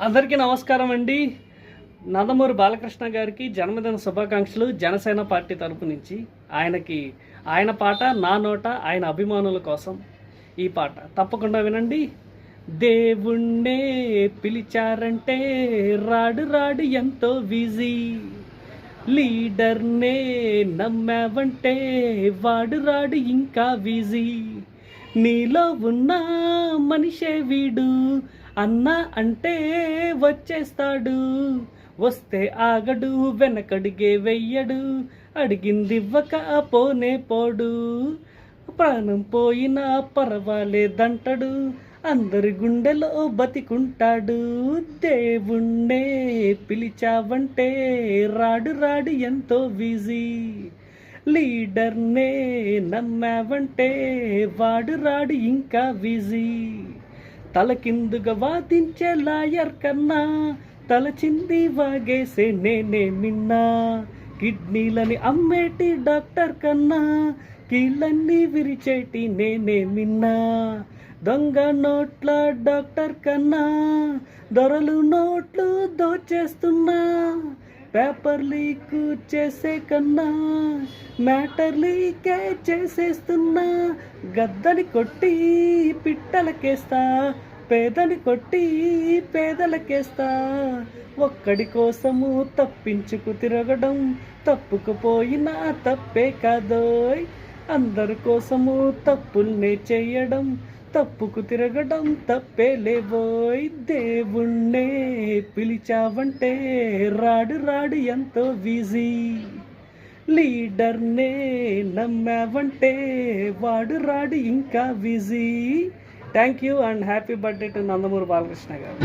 అందరికీ నమస్కారం అండి. నందమూరి బాలకృష్ణ గారికి జన్మదిన శుభాకాంక్షలు జనసేన పార్టీ తరపు నుంచి. ఆయన పాట నా నోట ఆయన అభిమానుల కోసం ఈ పాట తప్పకుండా వినండి. దేవుణ్ణే పిలిచారంటే రాడు రాడు ఎంతో బిజీ, లీడర్నే నమ్మావంటే వాడు రాడు ఇంకా బిజీ, నీలో ఉన్న మనిషే వీడు అన్నా అంటే వచ్చేస్తాడు, వస్తే ఆగడు వెనకడిగే వెయ్యడు, అడిగిందివ్వక పోనే పోడు, ప్రాణం పోయినా పర్వాలేదంటడు, అందరి గుండెలో బతికుంటాడు. దేవుణ్ణే పిలిచావంటే రాడు రాడు ఎంతో బిజీ, లీడర్నే నమ్మావంటే వాడు రాడు ఇంకా బిజీ, తలకిందుగా వాదించే లాయర్ కన్నా తలచింది వాగేసే నేనే మిన్నా, కిడ్నీలని అమ్మేటి డాక్టర్ కన్నా కీళ్ళన్నీ విరిచేటి నేనే మిన్నా, దొంగ నోట్ల డాక్టర్ కన్నా దొరలు నోట్లు దోచేస్తున్నా, పేపర్ లీక్ చేసే కన్నా మ్యాటర్ లీకే చేసేస్తున్నా, గద్దని కొట్టి పిట్టలకేస్తా, పేదని కొట్టి పేదలకేస్తా, ఒక్కడి కోసము తప్పించుకు తిరగడం తప్పుకుపోయినా తప్పే కాదోయ్, అందరి కోసము తప్పుల్నే చేయడం తప్పుకు తిరగడం తప్పే లేబోయ్, దేవుణ్ణే పిలిచావంటే రాడు రాడు ఎంతో బిజీ, లీడర్నే నమ్మావంటే వాడు రాడు ఇంకా busy. Thank you and happy birthday to Nandamuri Balakrishna గారు.